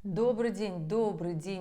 Добрый день,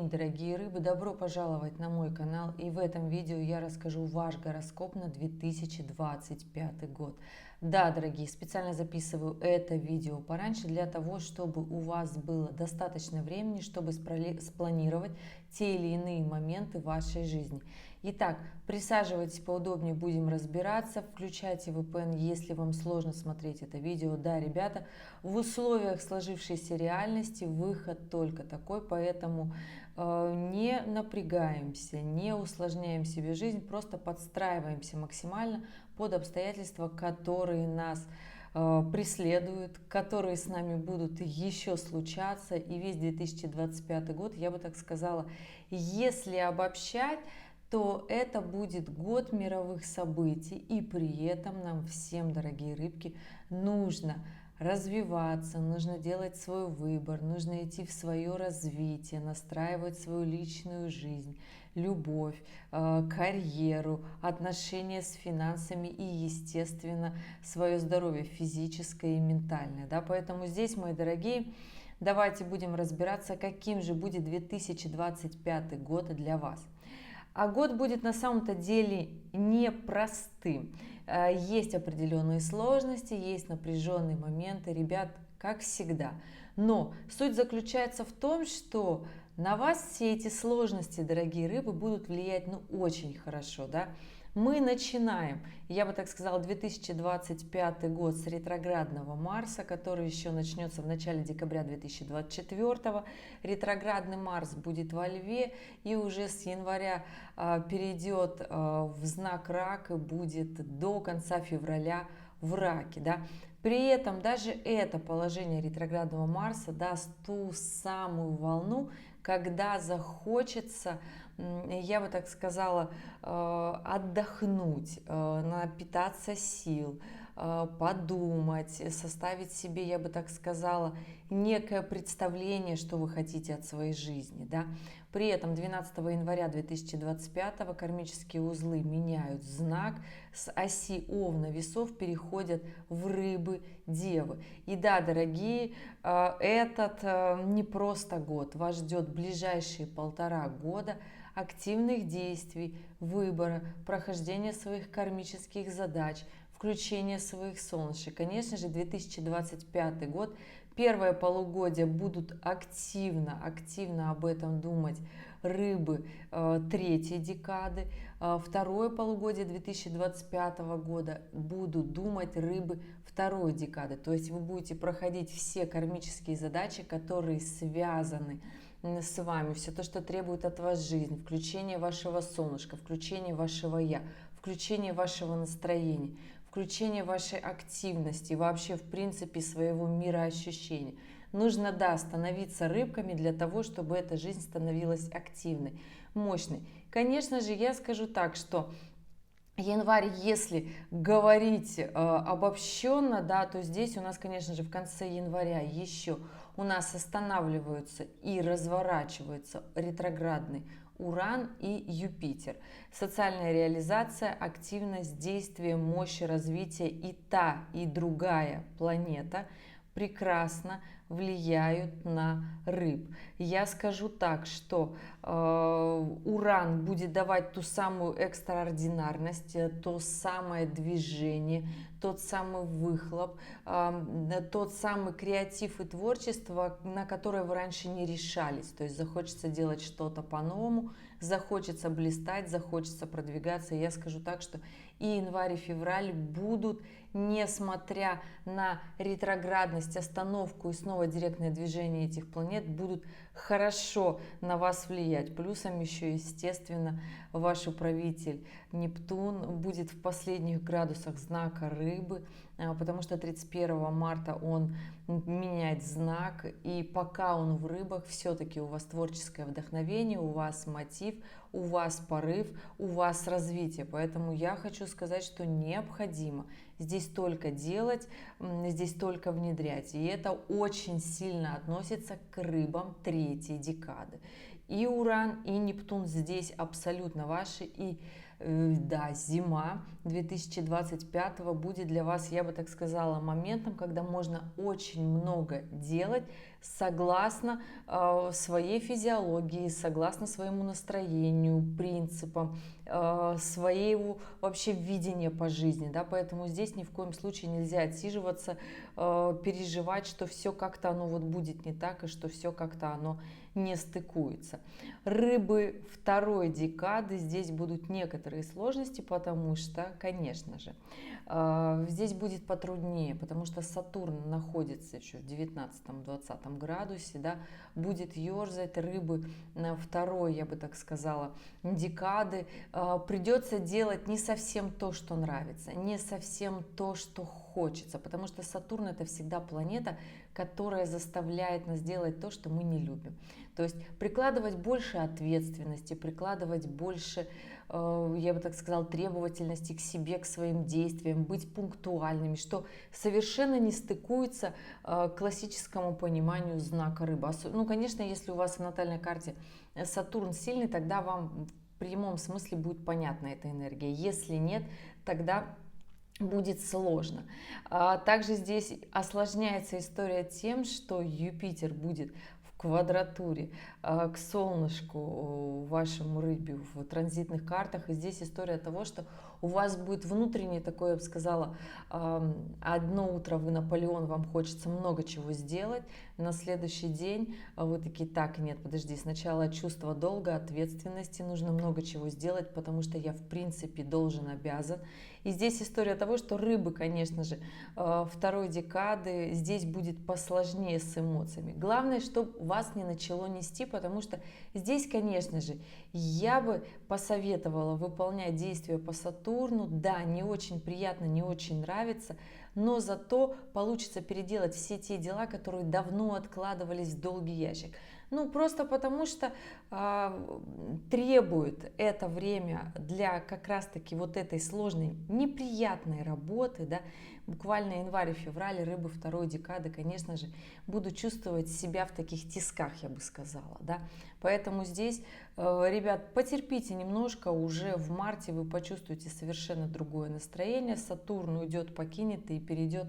дорогие рыбы! Добро пожаловать на мой канал. И в этом видео я расскажу ваш гороскоп на 2025 год. Да, дорогие, специально записываю это видео пораньше для того, чтобы у вас было достаточно времени, чтобы спланировать те или иные моменты вашей жизни. Итак, присаживайтесь поудобнее, будем разбираться. Включайте VPN, если вам сложно смотреть это видео. Да, ребята, в условиях сложившейся реальности выход только такой, поэтому не напрягаемся, не усложняем себе жизнь, просто подстраиваемся максимально под обстоятельства, которые нас преследуют, которые с нами будут еще случаться. И весь 2025 год, я бы так сказала, если обобщать, то это будет год мировых событий, и при этом нам всем, дорогие рыбки, нужно развиваться, нужно делать свой выбор, нужно идти в свое развитие, настраивать свою личную жизнь, любовь, карьеру, отношения с финансами и, естественно, свое здоровье физическое и ментальное. Да? Поэтому здесь, мои дорогие, давайте будем разбираться, каким же будет 2025 год для вас. А год будет на самом-то деле непростым. Есть определенные сложности, есть напряженные моменты, ребят, как всегда. Но суть заключается в том, что на вас все эти сложности, дорогие рыбы, будут влиять очень хорошо, да. Мы начинаем, я бы так сказала, 2025 год с ретроградного Марса, который еще начнется в начале декабря 2024. Ретроградный Марс будет во Льве и уже с января перейдет в знак Рак и будет до конца февраля в Раке. Да? При этом даже это положение ретроградного Марса даст ту самую волну, когда захочется, я бы так сказала, отдохнуть, напитаться сил, подумать, составить себе, я бы так сказала, некое представление, что вы хотите от своей жизни. Да? При этом 12 января 2025 кармические узлы меняют знак, с оси Овна весов переходят в Рыбы, Девы. И да, дорогие, этот не просто год, вас ждет ближайшие 1,5 года активных действий, выбора, прохождения своих кармических задач, включения своих солнышек. Конечно же, 2025 год, первое полугодие будут активно об этом думать рыбы третьей декады, второе полугодие 2025 года будут думать рыбы второй декады. То есть вы будете проходить все кармические задачи, которые связаны с вами, все то, что требует от вас жизнь, включение вашего солнышка, включение вашего я, включение вашего настроения, включение вашей активности, вообще в принципе своего мироощущения. Нужно, да, становиться рыбками для того, чтобы эта жизнь становилась активной, мощной. Конечно же, я скажу так, что январь, если говорить обобщенно, да, то здесь у нас, конечно же, в конце января еще у нас останавливаются и разворачиваются ретроградный Уран и Юпитер. Социальная реализация, активность, действие, мощь, развитие и та, и другая планета прекрасно влияют на рыб. Я скажу так, что Уран будет давать ту самую экстраординарность, то самое движение, тот самый выхлоп, тот самый креатив и творчество, на которое вы раньше не решались. То есть захочется делать что-то по-новому, захочется блистать, захочется продвигаться. Я скажу так, что и январь, и февраль будут, несмотря на ретроградность, остановку и снова директное движение этих планет, будут хорошо на вас влиять. Плюсом еще, естественно, ваш управитель Нептун будет в последних градусах знака Рыбы, потому что 31 марта он меняет знак, и пока он в Рыбах, все-таки у вас творческое вдохновение, у вас мотив, у вас порыв, у вас развитие. Поэтому я хочу сказать, что необходимо здесь только делать, здесь только внедрять. И это очень сильно относится к рыбам третьей декады. И Уран, и Нептун здесь абсолютно ваши. И да, зима 2025 будет для вас, я бы так сказала, моментом, когда можно очень много делать, согласно своей физиологии, согласно своему настроению, принципам, своего вообще видения по жизни, да, поэтому здесь ни в коем случае нельзя отсиживаться, переживать, что все как-то оно вот будет не так и что все как-то оно не стыкуется. Рыбы второй декады, здесь будут некоторые сложности, потому что, конечно же, здесь будет потруднее, потому что Сатурн находится еще в 19-20 градусе, да, будет ерзать рыбы на второй, я бы так сказала, декады. Придется делать не совсем то, что нравится, не совсем то, что хочется, потому что Сатурн — это всегда планета, которая заставляет нас делать то, что мы не любим. То есть прикладывать больше ответственности, прикладывать больше, я бы так сказала, требовательности к себе, к своим действиям, быть пунктуальными, что совершенно не стыкуется к классическому пониманию знака рыба. Ну, конечно, если у вас в натальной карте Сатурн сильный, тогда вам в прямом смысле будет понятна эта энергия. Если нет, тогда будет сложно. Также здесь осложняется история тем, что Юпитер будет в квадратуре к солнышку вашему рыбе в транзитных картах. И здесь история того, что у вас будет внутреннее такое, я бы сказала, одно утро вы Наполеон, вам хочется много чего сделать, на следующий день вы такие: так, нет, подожди, сначала чувство долга, ответственности, нужно много чего сделать, потому что я в принципе должен, обязан. И здесь история того, что рыбы, конечно же, второй декады, здесь будет посложнее с эмоциями. Главное, чтобы вас не начало нести, потому что здесь, конечно же, я бы посоветовала выполнять действия по Сатурну. Да, не очень приятно, не очень нравится, но зато получится переделать все те дела, которые давно откладывались в долгий ящик. Ну, просто потому что требует это время для как раз-таки вот этой сложной, неприятной работы, да, буквально январь и февраль, рыбы второй декады, конечно же, буду чувствовать себя в таких тисках, я бы сказала, да. Поэтому здесь, ребят, потерпите немножко, уже в марте вы почувствуете совершенно другое настроение, Сатурн уйдет, покинет и перейдет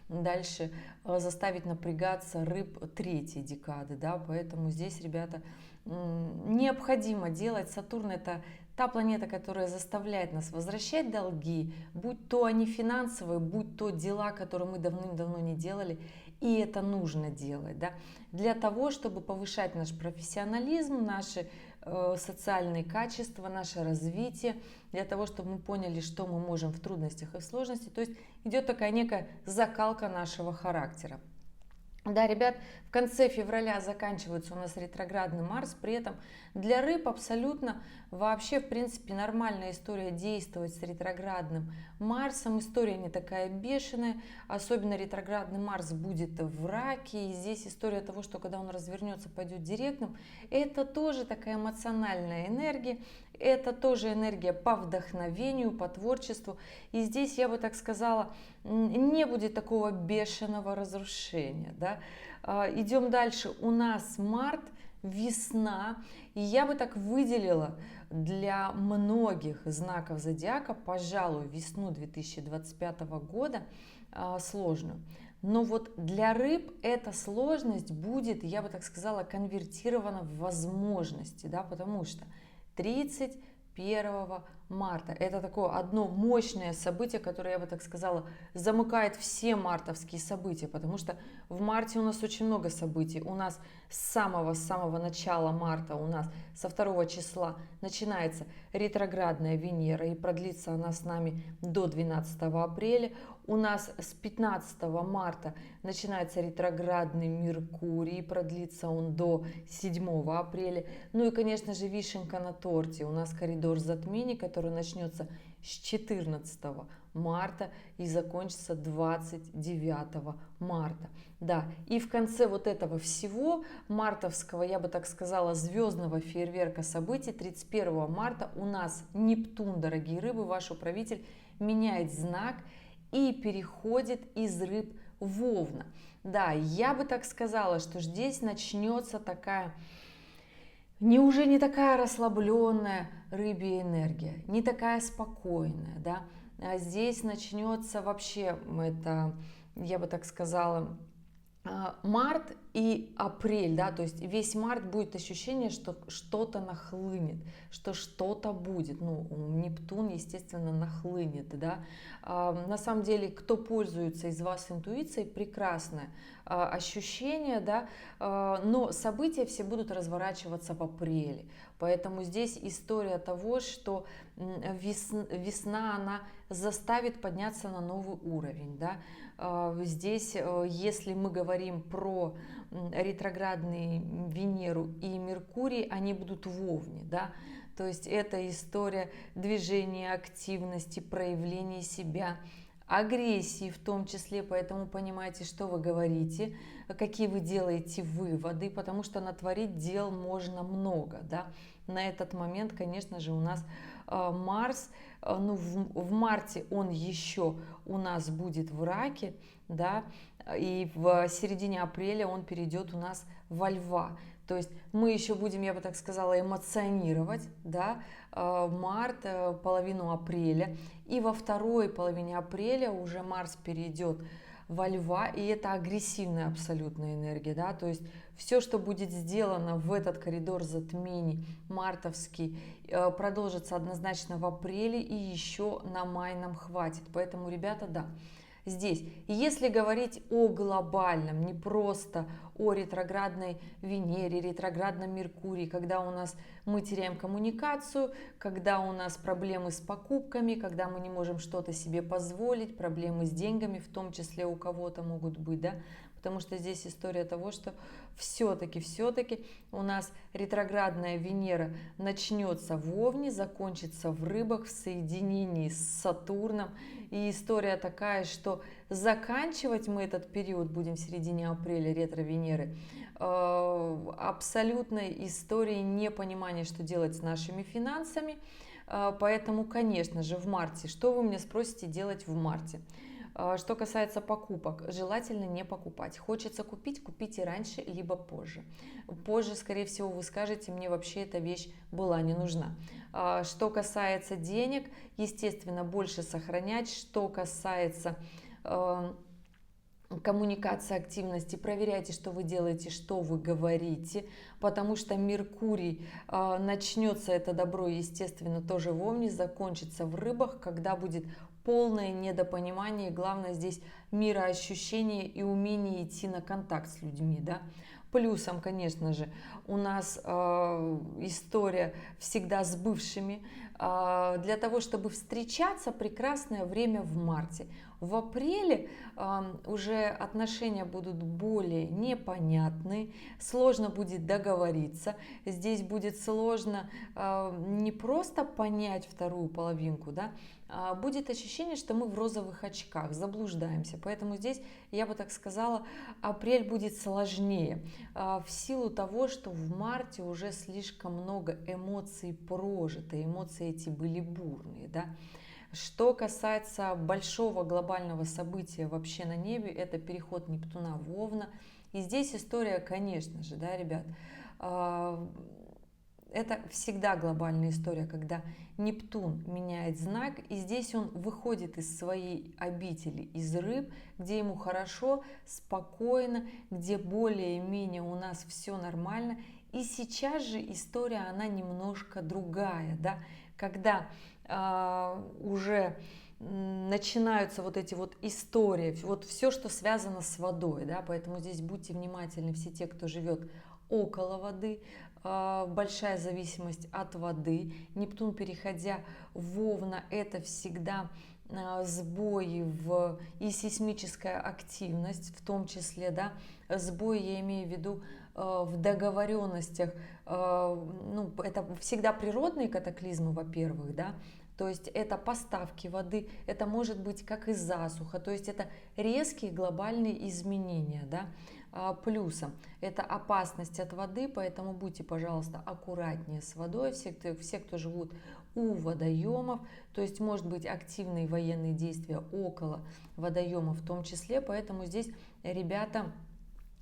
дальше, заставить напрягаться рыб третьей декады, да, поэтому здесь, ребята, необходимо делать. Сатурн — это та планета, которая заставляет нас возвращать долги, будь то они финансовые, будь то дела, которые мы давным-давно не делали, и это нужно делать, да, для того, чтобы повышать наш профессионализм, наши социальные качества, наше развитие, для того, чтобы мы поняли, что мы можем в трудностях и в сложности. То есть идет такая некая закалка нашего характера. Да, ребят, в конце февраля заканчивается у нас ретроградный Марс, при этом для рыб абсолютно вообще, в принципе, нормальная история действовать с ретроградным Марсом, история не такая бешеная, особенно ретроградный Марс будет в Раке, и здесь история того, что когда он развернется, пойдет директным, это тоже такая эмоциональная энергия, это тоже энергия по вдохновению, по творчеству, и здесь, я бы так сказала, не будет такого бешеного разрушения, да. Идем дальше, у нас март, весна, и я бы так выделила для многих знаков зодиака, пожалуй, весну 2025 года сложную. Но вот для рыб эта сложность будет, я бы так сказала, конвертирована в возможности, да, потому что 31 марта это такое одно мощное событие, которое, я бы так сказала, замыкает все мартовские события, потому что в марте у нас очень много событий. У нас с самого начала марта, у нас со 2 числа начинается ретроградная Венера, и продлится она с нами до 12 апреля. У нас с 15 марта начинается ретроградный Меркурий, продлится он до 7 апреля. Ну и, конечно же, вишенка на торте. У нас коридор затмений, который начнется с 14 марта и закончится 29 марта. Да, и в конце вот этого всего мартовского, я бы так сказала, звездного фейерверка событий 31 марта у нас Нептун, дорогие рыбы, ваш управитель, меняет знак и переходит из рыб в Овна. Да, я бы так сказала, что здесь начнется такая, уже не такая расслабленная рыбья энергия, не такая спокойная, да. А здесь начнется вообще, это, я бы так сказала, март и апрель, да, то есть весь март будет ощущение, что что-то нахлынет, что что-то будет, ну, Нептун, естественно, нахлынет, да. На самом деле, кто пользуется из вас интуицией, прекрасное ощущение, да, но события все будут разворачиваться в апреле, поэтому здесь история того, что весна, она заставит подняться на новый уровень, да. Здесь, если мы говорим про ретроградные Венеру и Меркурий, они будут в Овне, да, то есть это история движения, активности, проявления себя, агрессии в том числе, поэтому понимаете, что вы говорите, какие вы делаете выводы, потому что натворить дел можно много, да. На этот момент, конечно же, у нас Марс, ну, в марте он еще у нас будет в Раке, да, и в середине апреля он перейдет у нас во Льва. То есть мы еще будем, я бы так сказала, эмоционировать, да, март, половину апреля. И во второй половине апреля уже Марс перейдет во Льва, и это агрессивная абсолютная энергия, да, то есть все, что будет сделано в этот коридор затмений мартовский, продолжится однозначно в апреле, и еще на май нам хватит. Поэтому, ребята, да, здесь, если говорить о глобальном, не просто о ретроградной Венере, ретроградном Меркурии, когда у нас мы теряем коммуникацию, когда у нас проблемы с покупками, когда мы не можем что-то себе позволить, проблемы с деньгами, в том числе у кого-то могут быть, да, потому что здесь история того, что все-таки у нас ретроградная Венера начнется в Овне, закончится в Рыбах в соединении с Сатурном. И история такая, что заканчивать мы этот период будем в середине апреля ретро-Венеры абсолютной историей непонимания, что делать с нашими финансами. Поэтому, конечно же, в марте, что вы мне спросите делать в марте? Что касается покупок, желательно не покупать. Хочется купить, купите раньше, либо позже. Позже, скорее всего, вы скажете, мне вообще эта вещь была не нужна. Что касается денег, естественно, больше сохранять. Что касается коммуникация, активности, проверяйте, что вы делаете, что вы говорите, потому что Меркурий, начнется это добро, естественно, тоже в Овне, закончится в Рыбах, когда будет полное недопонимание, главное здесь мироощущение и умение идти на контакт с людьми, да. Плюсом, конечно же, у нас история всегда с бывшими. Для того, чтобы встречаться, прекрасное время в марте. В апреле уже отношения будут более непонятны, сложно будет договориться. Здесь будет сложно не просто понять вторую половинку, да, будет ощущение, что мы в розовых очках, заблуждаемся. Поэтому здесь, я бы так сказала, апрель будет сложнее. В силу того, что в марте уже слишком много эмоций прожито, эмоции эти были бурные, да. Что касается большого глобального события вообще на небе, это переход Нептуна в Овна. И здесь история, конечно же, да, ребят, это всегда глобальная история, когда Нептун меняет знак, и здесь он выходит из своей обители, из Рыб, где ему хорошо, спокойно, где более-менее у нас все нормально. И сейчас же история, она немножко другая, да, когда уже начинаются вот эти вот истории, вот все, что связано с водой, да, поэтому здесь будьте внимательны, все те, кто живет около воды, большая зависимость от воды. Нептун, переходя в Овна, это всегда сбои и сейсмическая активность, в том числе, да, сбои, я имею в виду, в договоренностях, ну, это всегда природные катаклизмы, во-первых, да, то есть это поставки воды, это может быть как и засуха, то есть это резкие глобальные изменения, да. Плюсом это опасность от воды, поэтому будьте, пожалуйста, аккуратнее с водой, все, кто живут у водоемов, то есть может быть активные военные действия около водоемов в том числе, поэтому здесь, ребята,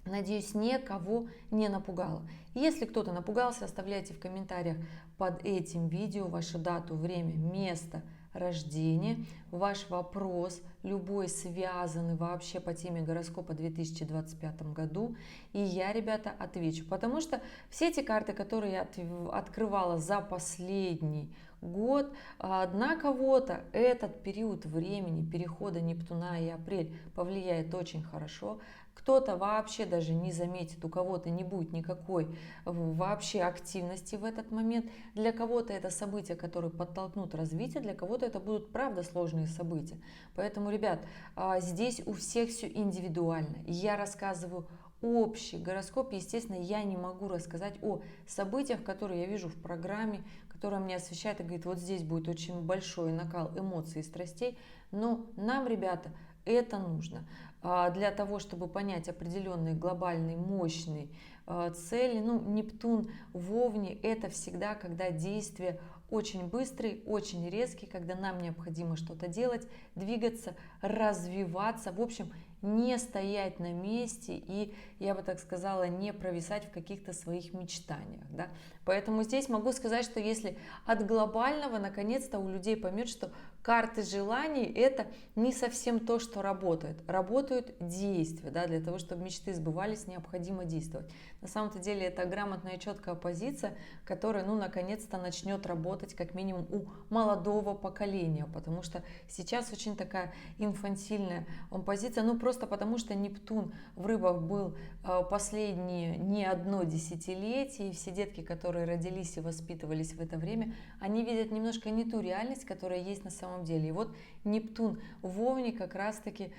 надеюсь, никого не напугало. Если кто-то напугался, оставляйте в комментариях под этим видео вашу дату, время, место рождения, ваш вопрос, любой связанный вообще по теме гороскопа в 2025 году, и я, ребята, отвечу. Потому что все эти карты, которые я открывала за последний год, на кого-то этот период времени перехода Нептуна и апрель повлияет очень хорошо, кто-то вообще даже не заметит, у кого-то не будет никакой вообще активности в этот момент. Для кого-то это события, которые подтолкнут развитие, для кого-то это будут, правда, сложные события. Поэтому, ребят, здесь у всех все индивидуально. Я рассказываю общий гороскоп. Естественно, я не могу рассказать о событиях, которые я вижу в программе, которая меня освещает и говорит, вот здесь будет очень большой накал эмоций и страстей. Но нам, ребята, это нужно для того, чтобы понять определенные глобальные мощные цели. Ну, Нептун в Овне – это всегда, когда действия очень быстрые, очень резкие, когда нам необходимо что-то делать, двигаться, развиваться. В общем, не стоять на месте и, я бы так сказала, не провисать в каких-то своих мечтаниях. Да? Поэтому здесь могу сказать, что если от глобального, наконец-то у людей поймет, что карты желаний – это не совсем то, что работает. Работают действия. Да? Для того, чтобы мечты сбывались, необходимо действовать. На самом-то деле это грамотная и четкая позиция, которая, ну, наконец-то начнет работать как минимум у молодого поколения. Потому что сейчас очень такая инфантильная позиция. Ну, просто потому что Нептун в Рыбах был последние не одно десятилетие. И все детки, которые родились и воспитывались в это время, они видят немножко не ту реальность, которая есть на самом деле. И вот Нептун в Овне как раз-таки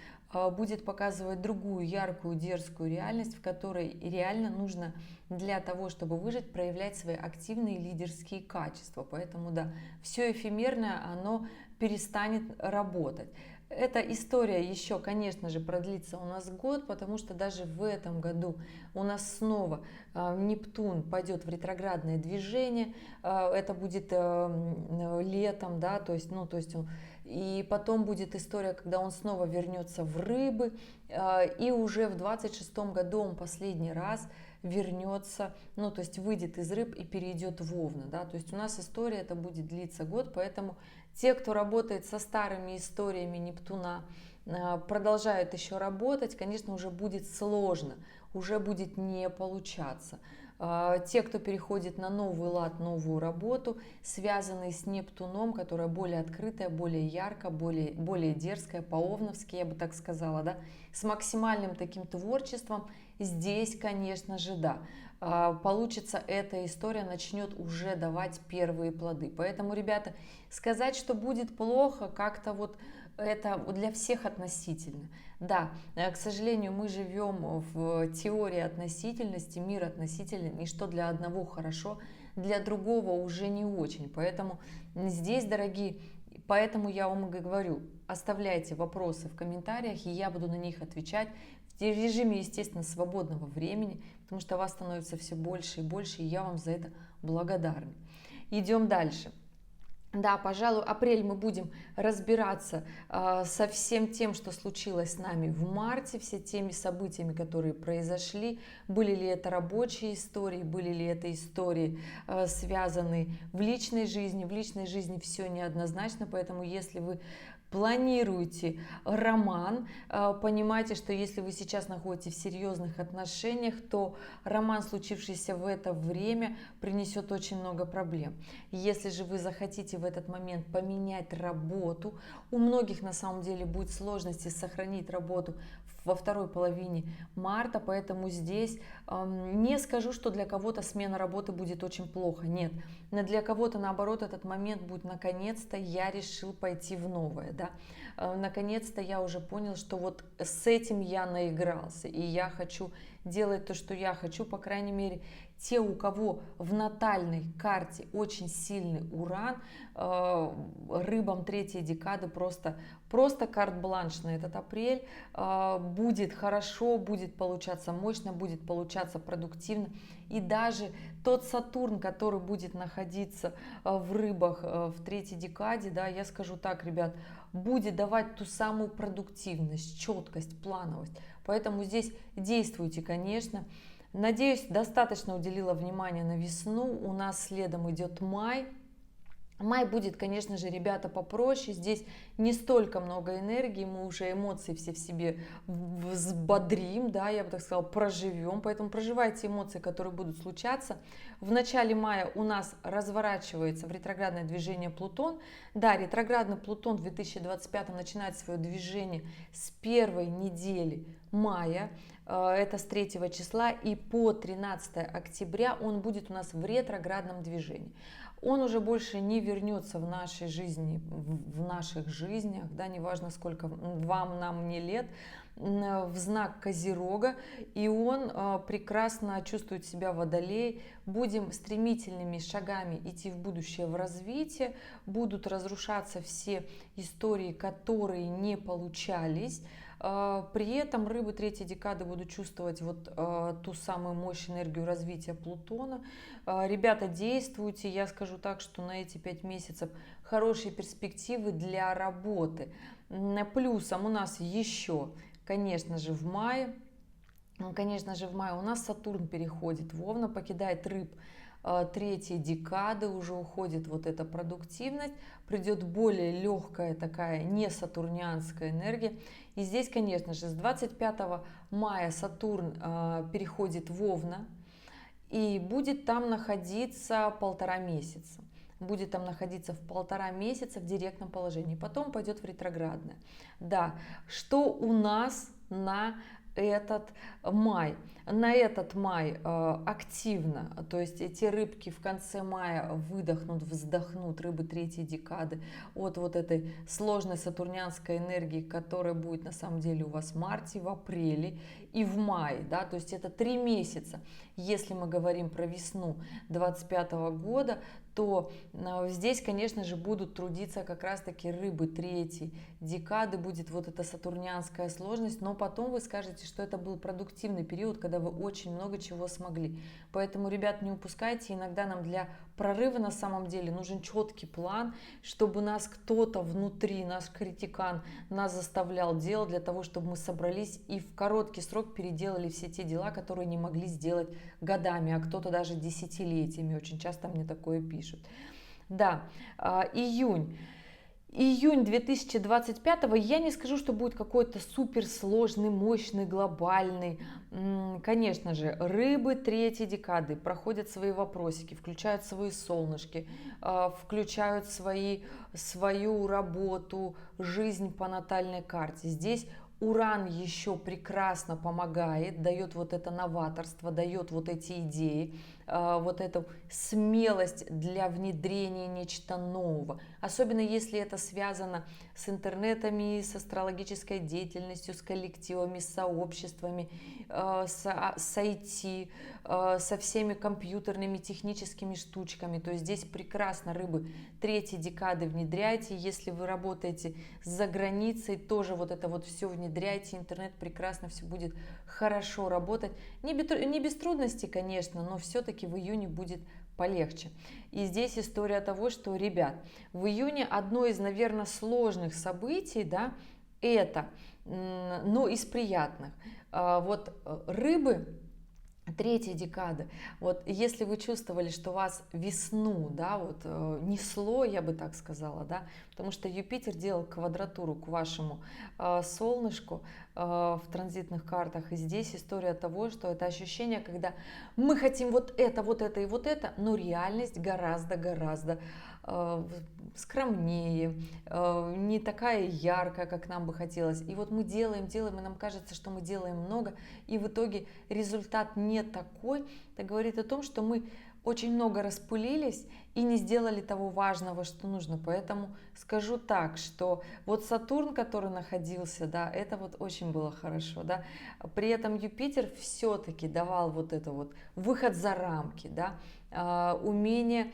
будет показывать другую яркую, дерзкую реальность, в которой реально нужно для того, чтобы выжить, проявлять свои активные лидерские качества. Поэтому да, все эфемерное, оно перестанет работать. Эта история еще, конечно же, продлится у нас год, потому что даже в этом году у нас снова Нептун пойдет в ретроградное движение. Это будет летом, да, то есть и потом будет история, когда он снова вернется в Рыбы, и уже в 26-м году он последний раз вернется, ну, то есть выйдет из Рыб и перейдет в Овна, да, то есть у нас история это будет длиться год, поэтому те, кто работает со старыми историями Нептуна, продолжают еще работать, конечно, уже будет сложно, уже будет не получаться. Те, кто переходит на новый лад, новую работу, связанные с Нептуном, которая более открытая, более яркая, более дерзкая, по-овновски, я бы так сказала, да, с максимальным таким творчеством, здесь, конечно же, да, получится эта история, начнет уже давать первые плоды. Поэтому, ребята, сказать, что будет плохо, как-то вот это для всех относительно. Да, к сожалению, мы живем в теории относительности, мир относителен, и что для одного хорошо, для другого уже не очень. Поэтому здесь, дорогие, поэтому я вам и говорю, оставляйте вопросы в комментариях, и я буду на них отвечать в режиме, естественно, свободного времени, потому что вас становится все больше и больше, и я вам за это благодарна. Идем дальше. Да, пожалуй, апрель мы будем разбираться со всем тем, что случилось с нами в марте, все теми событиями, которые произошли. Были ли это рабочие истории, были ли это истории, связанные в личной жизни. В личной жизни все неоднозначно, поэтому если вы планируете роман, понимайте, что если вы сейчас находитесь в серьезных отношениях, то роман, случившийся в это время, принесет очень много проблем. Если же вы захотите в этот момент поменять работу, у многих на самом деле будет сложности сохранить работу во второй половине марта, поэтому здесь не скажу, что для кого-то смена работы будет очень плохо, нет, но для кого-то наоборот этот момент будет, наконец-то я решил пойти в новое, да, наконец-то я уже понял, что вот с этим я наигрался, и я хочу делать то, что я хочу, по крайней мере, те, у кого в натальной карте очень сильный Уран, рыбам третьей декады просто карт-бланш на этот апрель, будет хорошо, будет получаться мощно, будет получаться продуктивно. И даже тот Сатурн, который будет находиться в Рыбах в третьей декаде, да, я скажу так, ребят, будет давать ту самую продуктивность, четкость, плановость. Поэтому здесь действуйте, конечно. Надеюсь, достаточно уделила внимания на весну. У нас следом идет май. Май будет, конечно же, ребята, попроще. Здесь не столько много энергии, мы уже эмоции все в себе взбодрим, да, я бы так сказала, проживем. Поэтому проживайте эмоции, которые будут случаться. В начале мая у нас разворачивается в ретроградное движение Плутон. Да, ретроградный Плутон в 2025 начинает свое движение с первой недели мая. Это с 3 числа, и по 13 октября он будет у нас в ретроградном движении. Он уже больше не вернется в нашей жизни, в наших жизнях, да, неважно сколько вам, нам, мне лет, в знак Козерога, и он прекрасно чувствует себя Водолей. Будем стремительными шагами идти в будущее, в развитие, будут разрушаться все истории, которые не получались. При этом рыбы третьей декады будут чувствовать вот ту самую мощь, энергию развития Плутона. Ребята, действуйте, я скажу так, что на эти 5 месяцев хорошие перспективы для работы. Плюсом у нас еще, конечно же, в мае у нас Сатурн переходит в Овна, покидает рыб третьей декады, уже уходит вот эта продуктивность, придет более легкая такая не сатурнианская энергия. И здесь, конечно же, с 25 мая Сатурн переходит в Овна и будет там находиться 1,5 месяца. Будет там находиться в 1,5 месяца в директном положении, потом пойдет в ретроградное. Да, что у нас на этот май? На этот май активно, то есть эти рыбки в конце мая выдохнут, вздохнут, рыбы третьей декады от вот этой сложной сатурнианской энергии, которая будет на самом деле у вас в марте, в апреле и в мае, да, то есть это 3 месяца. Если мы говорим про весну 2025 года, то здесь, конечно же, будут трудиться как раз-таки рыбы третьей декады, будет вот эта сатурнианская сложность, но потом вы скажете, что это был продуктивный период, когда вы очень много чего смогли. Поэтому, ребят, не упускайте, иногда нам для прорыва на самом деле нужен четкий план, чтобы нас кто-то внутри, наш критикан, нас заставлял делать для того, чтобы мы собрались и в короткий срок переделали все те дела, которые не могли сделать годами, а кто-то даже десятилетиями. Очень часто мне такое пишут. Да, июнь. Июнь 2025, я не скажу, что будет какой-то суперсложный, мощный, глобальный. Конечно же, рыбы третьей декады проходят свои вопросики, включают свои солнышки, включают свою работу, жизнь по натальной карте. Здесь Уран еще прекрасно помогает, дает вот это новаторство, дает вот эти идеи, вот эту смелость для внедрения нечто нового. Особенно если это связано с интернетами, с астрологической деятельностью, с коллективами, с сообществами, с IT, со всеми компьютерными техническими штучками. То есть здесь прекрасно рыбы третьей декады внедряйте. Если вы работаете за границей, тоже вот это вот все внедряйте. Интернет прекрасно, все будет хорошо работать. Не без трудностей, конечно, но все-таки в июне будет полегче. И здесь история того, что, ребят, в июне одно из, наверное, сложных событий, да, это, но из приятных. Вот рыбы третьей декады, вот если вы чувствовали, что вас весну, да, вот несло, я бы так сказала, да, потому что Юпитер делал квадратуру к вашему солнышку в транзитных картах, и здесь история того, что это ощущение, когда мы хотим вот это и вот это, но реальность гораздо скромнее, не такая яркая, как нам бы хотелось. И вот мы делаем, и нам кажется, что мы делаем много, и в итоге результат не такой. Это говорит о том, что мы очень много распылились и не сделали того важного, что нужно. Поэтому скажу так, что вот Сатурн, который находился, да, это вот очень было хорошо, да. При этом Юпитер все-таки давал вот это вот выход за рамки, да, умение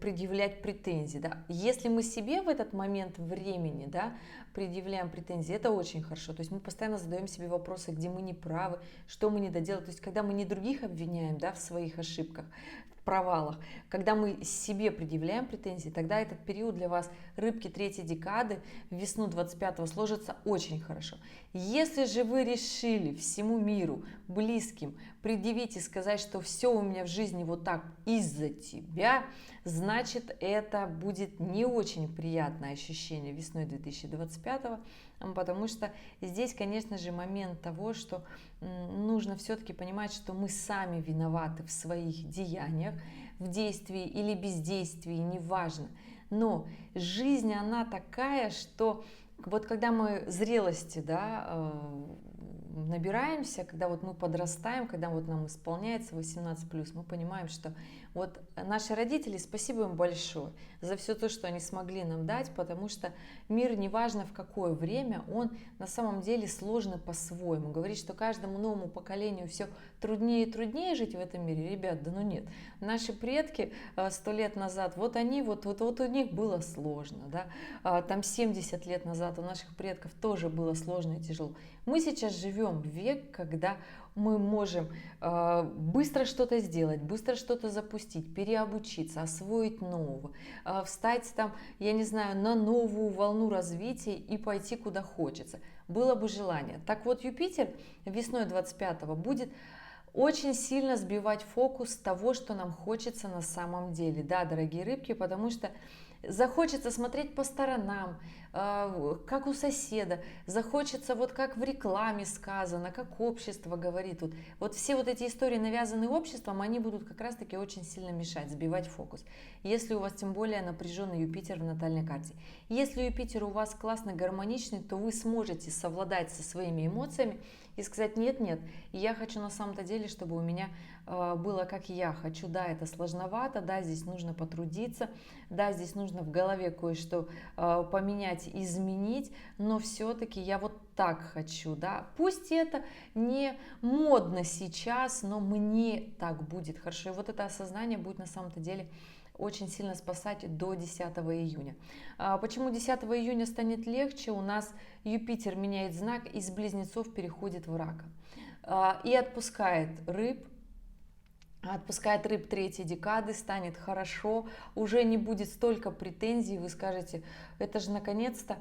предъявлять претензии, да. Если мы себе в этот момент времени, да, предъявляем претензии, это очень хорошо. То есть мы постоянно задаем себе вопросы, где мы не правы, что мы не доделали. То есть когда мы не других обвиняем, да, в своих ошибках, провалах, когда мы себе предъявляем претензии, тогда этот период для вас, рыбки третьей декады, в весну 25-го, сложится очень хорошо. Если же вы решили всему миру, близким, предъявить и сказать, что все у меня в жизни вот так из-за тебя, значит, это будет не очень приятное ощущение весной 2025, потому что здесь, конечно же, момент того, что нужно все-таки понимать, что мы сами виноваты в своих деяниях, в действии или бездействии, неважно. Но жизнь, она такая, что вот когда мы зрелости, да, набираемся, когда вот мы подрастаем, когда вот нам исполняется 18+, мы понимаем, что вот наши родители, спасибо им большое за все то, что они смогли нам дать, потому что мир, неважно в какое время, он на самом деле сложный по-своему. Говорит, что каждому новому поколению все труднее и труднее жить в этом мире. Ребят, да ну нет. Наши предки 100 лет назад, вот они, вот у них было сложно, да, там 70 лет назад у наших предков тоже было сложно и тяжело. Мы сейчас живем в век, когда мы можем быстро что-то сделать, быстро что-то запустить, переобучиться, освоить нового, встать там, я не знаю, на новую волну развития и пойти куда хочется. Было бы желание. Так вот, Юпитер весной 25-го будет очень сильно сбивать фокус того, что нам хочется на самом деле. Да, дорогие рыбки, потому что захочется смотреть по сторонам, как у соседа, захочется вот как в рекламе сказано, как общество говорит. Вот все вот эти истории, навязанные обществом, они будут как раз-таки очень сильно мешать, сбивать фокус. Если у вас тем более напряженный Юпитер в натальной карте. Если Юпитер у вас классный, гармоничный, то вы сможете совладать со своими эмоциями и сказать: нет, я хочу на самом-то деле, чтобы у меня было как я хочу. Да, это сложновато, да, здесь нужно потрудиться, да, здесь нужно в голове кое-что поменять, изменить, но все-таки я вот так хочу, да. Пусть это не модно сейчас, но мне так будет хорошо. И вот это осознание будет на самом-то деле очень сильно спасать до 10 июня. Почему 10 июня станет легче? У нас Юпитер меняет знак, из Близнецов переходит в Рака и отпускает рыб третьей декады, станет хорошо, уже не будет столько претензий, вы скажете: это же наконец-то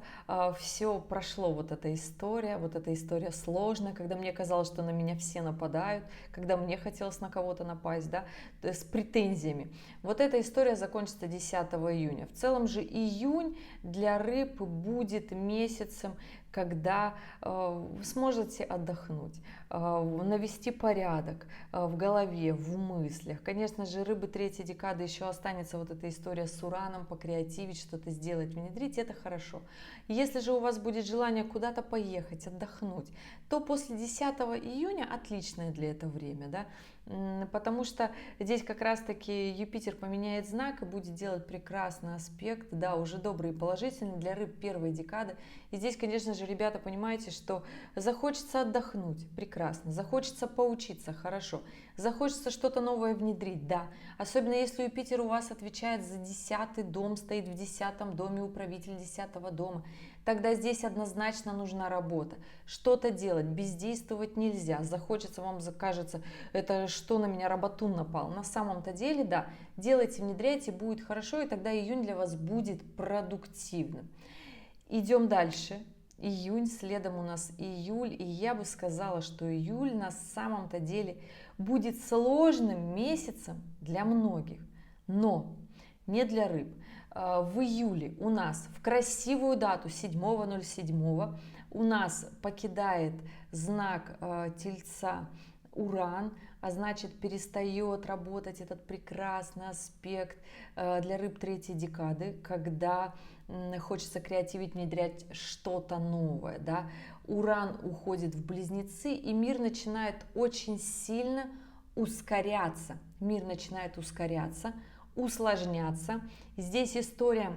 все прошло, вот эта история сложная, когда мне казалось, что на меня все нападают, когда мне хотелось на кого-то напасть, да, с претензиями. Вот эта история закончится 10 июня. В целом же июнь для рыб будет месяцем, когда вы сможете отдохнуть, навести порядок в голове, в мыслях. Конечно же, рыбы третьей декады еще останется вот эта история с Ураном, покреативить, что-то сделать, внедрить, это хорошо. Если же у вас будет желание куда-то поехать, отдохнуть, то после 10 июня отличное для этого время, да, потому что здесь как раз-таки Юпитер поменяет знак и будет делать прекрасный аспект, да, уже добрый и положительный для рыб первой декады. И здесь, конечно же, ребята, понимаете, что захочется отдохнуть, прекрасно, захочется поучиться, хорошо, захочется что-то новое внедрить, да, особенно если Юпитер у вас отвечает за 10-й дом, стоит в 10-м доме, управитель 10-го дома, тогда здесь однозначно нужна работа, что-то делать, бездействовать нельзя. Захочется, вам закажется, это что на меня работун напал. На самом-то деле, да, делайте, внедряйте, будет хорошо, и тогда июнь для вас будет продуктивным. Идем дальше. Июнь, следом у нас июль, и я бы сказала, что июль на самом-то деле будет сложным месяцем для многих, но не для рыб. В июле у нас в красивую дату 7.07 у нас покидает знак Тельца Уран, а значит перестает работать этот прекрасный аспект для рыб третьей декады, когда хочется креативить, внедрять что-то новое, да. Уран уходит в Близнецы, и мир начинает очень сильно ускоряться. Усложняться. Здесь история,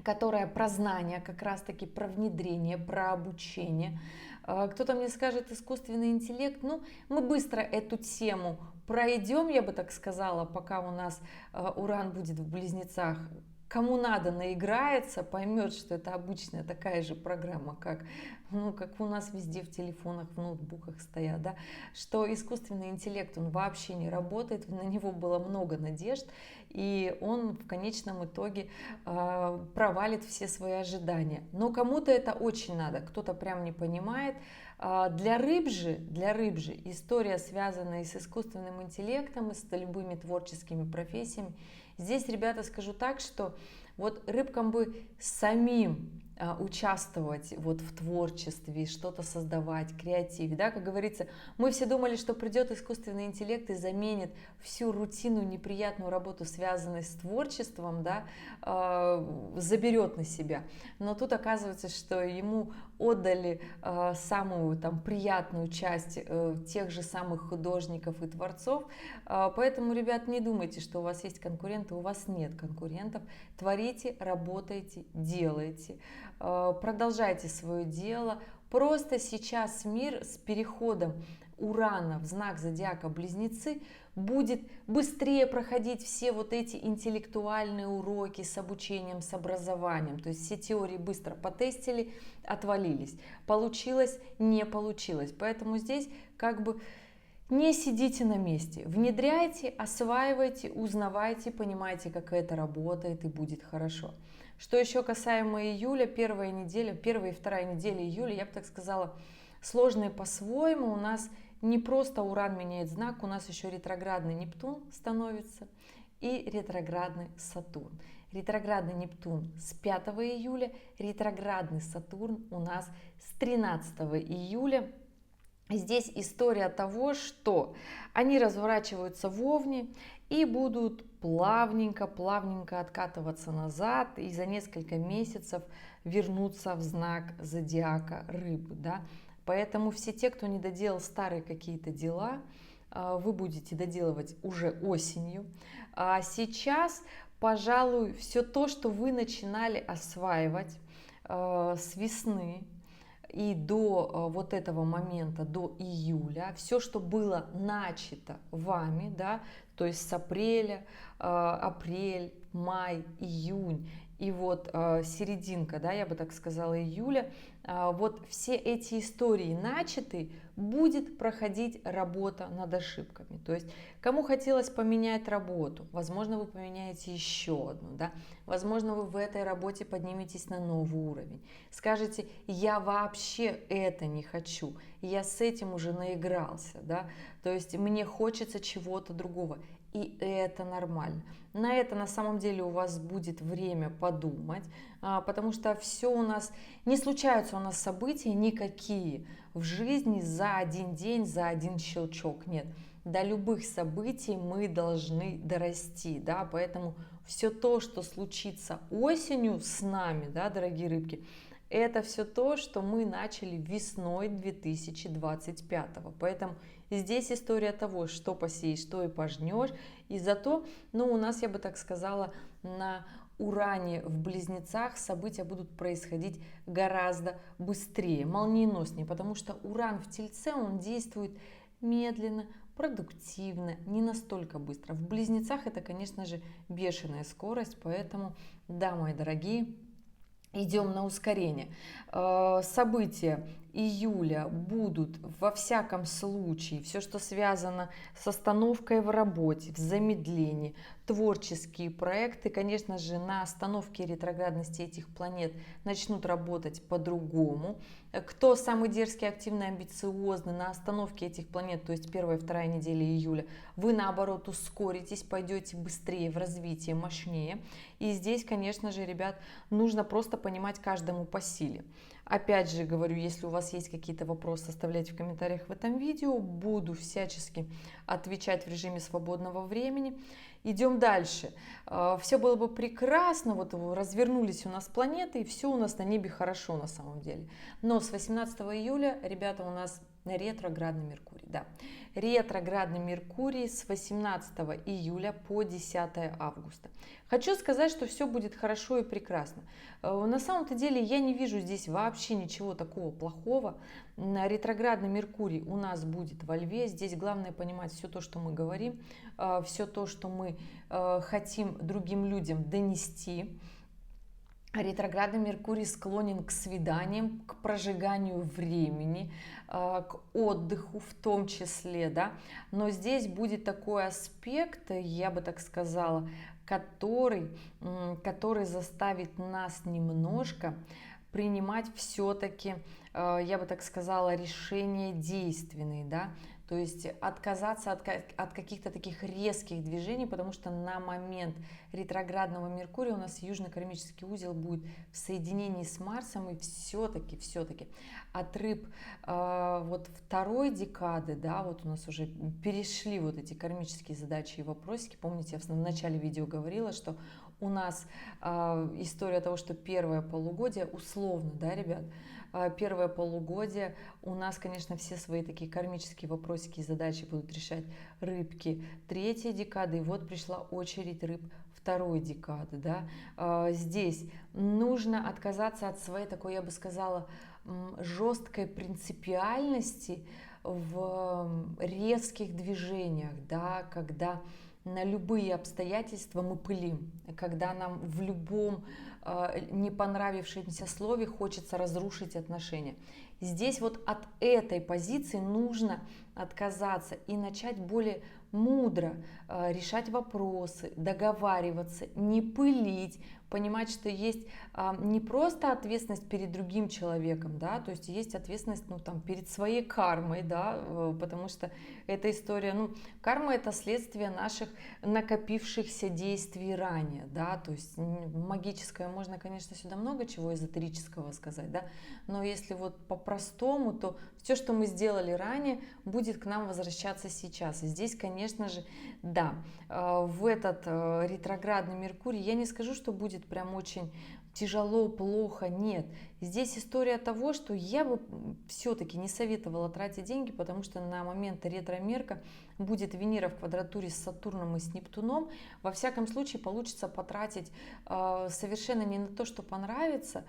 которая про знания, как раз-таки про внедрение, про обучение. Кто-то мне скажет: искусственный интеллект. Ну, мы быстро эту тему пройдем, я бы так сказала, пока у нас Уран будет в Близнецах. кому надо, наиграется, поймет, что это обычная такая же программа, как, ну, как у нас везде в телефонах, в ноутбуках стоят, да, что искусственный интеллект, он вообще не работает, на него было много надежд, и он в конечном итоге провалит все свои ожидания. Но кому-то это очень надо, кто-то прям не понимает. Для рыб же история, связанная с искусственным интеллектом и с любыми творческими профессиями, здесь, ребята, скажу так, что вот рыбкам бы самим участвовать вот в творчестве, что-то создавать, креативе, да, как говорится, мы все думали, что придет искусственный интеллект и заменит всю рутинную неприятную работу, связанную с творчеством, да, заберет на себя, но тут оказывается, что ему отдали самую там приятную часть тех же самых художников и творцов, поэтому, ребят, не думайте, что у вас есть конкуренты, у вас нет конкурентов, творите, работайте, делайте, продолжайте свое дело. Просто сейчас мир с переходом Урана в знак зодиака Близнецы будет быстрее проходить все вот эти интеллектуальные уроки с обучением, с образованием. То есть все теории быстро потестили, отвалились. Получилось, не получилось. Поэтому здесь как бы не сидите на месте. Внедряйте, осваивайте, узнавайте, понимайте, как это работает, и будет хорошо. Что еще касаемо июля, первая и вторая недели июля, я бы так сказала, сложные по-своему. У нас не просто Уран меняет знак, у нас еще ретроградный Нептун становится и ретроградный Сатурн. Ретроградный Нептун с 5 июля, ретроградный Сатурн у нас с 13 июля. Здесь история того, что они разворачиваются в Овне и будут плавненько откатываться назад и за несколько месяцев вернуться в знак зодиака Рыбы, да. Поэтому все те, кто не доделал старые какие-то дела, вы будете доделывать уже осенью. А сейчас, пожалуй, все то, что вы начинали осваивать с весны и до вот этого момента, до июля, все, что было начато вами, да, то есть с апреля, апрель, май, июнь и вот серединка, да, я бы так сказала, июля, вот все эти истории начаты, будет проходить работа над ошибками. То есть кому хотелось поменять работу, возможно, вы поменяете еще одну, да, возможно, вы в этой работе подниметесь на новый уровень, скажете: я вообще это не хочу, я с этим уже наигрался, да, то есть мне хочется чего-то другого. И это нормально. На это на самом деле у вас будет время подумать, потому что все у нас, не случаются у нас события никакие в жизни за один день, за один щелчок. Нет, до любых событий мы должны дорасти, да, поэтому все то, что случится осенью с нами, да, дорогие рыбки, это все то, что мы начали весной 2025. Поэтому здесь история того, что посеешь, то и пожнешь. И зато, ну, у нас, я бы так сказала, на Уране в Близнецах события будут происходить гораздо быстрее, молниеноснее, потому что Уран в Тельце, он действует медленно, продуктивно, не настолько быстро. В Близнецах это, конечно же, бешеная скорость, поэтому, да, мои дорогие, идем на ускорение. События июля будут во всяком случае, все, что связано с остановкой в работе, в замедлении, творческие проекты, конечно же, на остановке ретроградности этих планет начнут работать по-другому. Кто самый дерзкий, активный, амбициозный, на остановке этих планет, то есть первая и вторая неделя июля, вы наоборот ускоритесь, пойдете быстрее в развитии, мощнее. И здесь, конечно же, ребят, нужно просто понимать каждому по силе. Опять же говорю, если у вас есть какие-то вопросы, оставляйте в комментариях в этом видео. Буду всячески отвечать в режиме свободного времени. Идем дальше. Все было бы прекрасно, вот развернулись у нас планеты, и все у нас на небе хорошо на самом деле. Но с 18 июля, ребята, у нас на ретроградный Меркурий, да. Ретроградный Меркурий с 18 июля по 10 августа. Хочу сказать, что все будет хорошо и прекрасно. На самом-то деле я не вижу здесь вообще ничего такого плохого. Ретроградный Меркурий у нас будет во Льве. Здесь главное понимать все то, что мы говорим, все то, что мы хотим другим людям донести. Ретроградный Меркурий склонен к свиданиям, к прожиганию времени, к отдыху в том числе, да. Но здесь будет такой аспект, я бы так сказала, который заставит нас немножко принимать все-таки, я бы так сказала, решения действенные, да. То есть отказаться от каких-то таких резких движений, потому что на момент ретроградного Меркурия у нас южно-кармический узел будет в соединении с Марсом, и все-таки от рыб вот второй декады, да, вот у нас уже перешли вот эти кармические задачи и вопросики. Помните, я в начале видео говорила, что у нас история того, что первое полугодие, условно, да, ребят, первое полугодие у нас, конечно, все свои такие кармические вопросики и задачи будут решать рыбки третьей декады. И вот пришла очередь рыб второй декады. Да? Здесь нужно отказаться от своей такой, я бы сказала, жесткой принципиальности в резких движениях, да? Когда на любые обстоятельства мы пылим, когда нам в любом не понравившемся слове хочется разрушить отношения. Здесь вот от этой позиции нужно отказаться и начать более мудро решать вопросы, договариваться, не пылить, понимать, что есть не просто ответственность перед другим человеком, да, то есть есть ответственность, ну, там, перед своей кармой, да, потому что эта история, ну, карма — это следствие наших накопившихся действий ранее, да, то есть магическое можно, конечно, сюда много чего эзотерического сказать, да, но если вот по-простому, то все, что мы сделали ранее, будет к нам возвращаться сейчас. И здесь, конечно же, да, в этот ретроградный Меркурий я не скажу, что будет прям очень тяжело, плохо, нет. Здесь история того, что я бы все-таки не советовала тратить деньги, потому что на момент ретро-мерка будет Венера в квадратуре с Сатурном и с Нептуном. Во всяком случае получится потратить совершенно не на то, что понравится,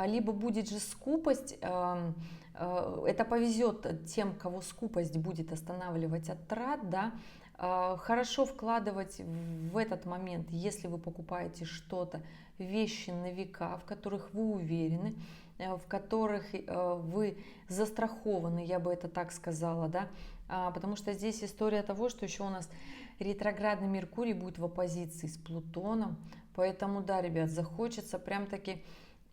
либо будет же скупость. Это повезет тем, кого скупость будет останавливать от трат, да. Хорошо вкладывать в этот момент, если вы покупаете что-то, вещи на века, в которых вы уверены, в которых вы застрахованы, я бы это так сказала, да, потому что здесь история того, что еще у нас ретроградный Меркурий будет в оппозиции с Плутоном, поэтому, да, ребят, захочется прям-таки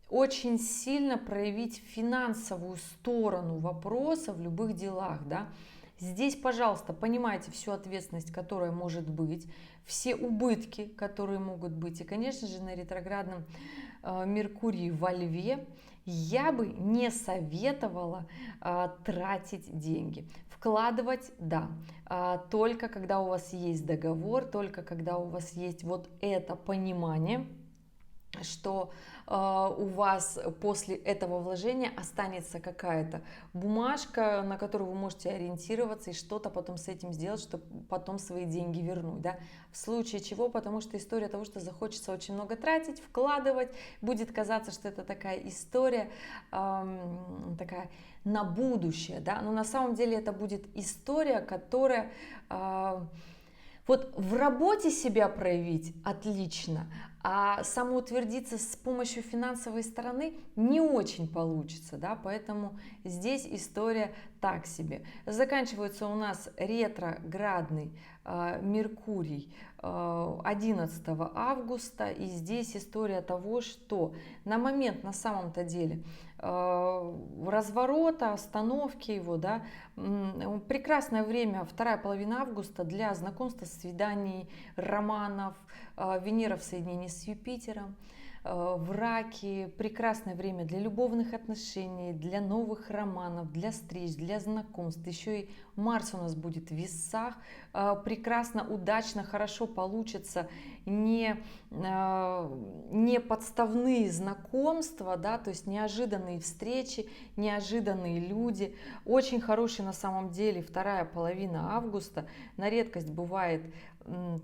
очень сильно проявить финансовую сторону вопроса в любых делах, да. Здесь, пожалуйста, понимайте всю ответственность, которая может быть, все убытки, которые могут быть. И, конечно же, на ретроградном Меркурии во Льве я бы не советовала тратить деньги. Вкладывать, да, только когда у вас есть договор, только когда у вас есть вот это понимание, что у вас после этого вложения останется какая-то бумажка, на которую вы можете ориентироваться и что-то потом с этим сделать, чтобы потом свои деньги вернуть, да? В случае чего, потому что история того, что захочется очень много тратить, вкладывать, будет казаться, что это такая история, такая на будущее, да? Но на самом деле это будет история, которая... Вот в работе себя проявить отлично, а самоутвердиться с помощью финансовой стороны не очень получится, да, поэтому здесь история так себе. Заканчивается у нас ретроградный Меркурий 11 августа, и здесь история того, что на момент, на самом-то деле, разворота, остановки его, да, прекрасное время, вторая половина августа для знакомства, свиданий, романов, Венера в соединении с Юпитером. в Раке прекрасное время для любовных отношений, для новых романов, для встреч, для знакомств. Еще и Марс у нас будет в Весах. Прекрасно, удачно, хорошо получится не подставные знакомства, да, то есть неожиданные встречи, неожиданные люди. Очень хороший на самом деле вторая половина августа. На редкость бывает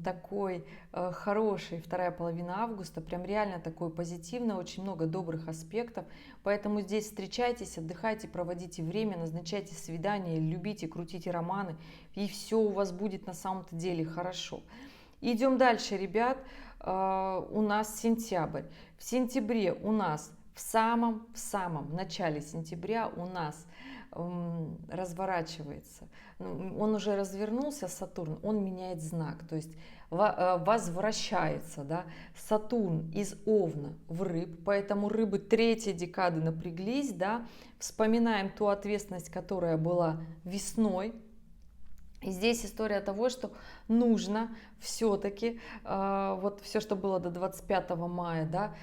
такой хороший вторая половина августа, прям реально такой позитивный, очень много добрых аспектов. Поэтому здесь встречайтесь, отдыхайте, проводите время, назначайте свидания, любите, крутите романы, и все у вас будет на самом-то деле хорошо. Идем дальше, ребят. У нас сентябрь. В сентябре у нас в самом начале сентября у нас разворачивается, он уже развернулся, Сатурн, он меняет знак, то есть возвращается, да, Сатурн из Овна в Рыб, поэтому Рыбы третьей декады напряглись, да, вспоминаем ту ответственность, которая была весной. И здесь история того, что нужно все-таки вот все, что было до 25 мая, да,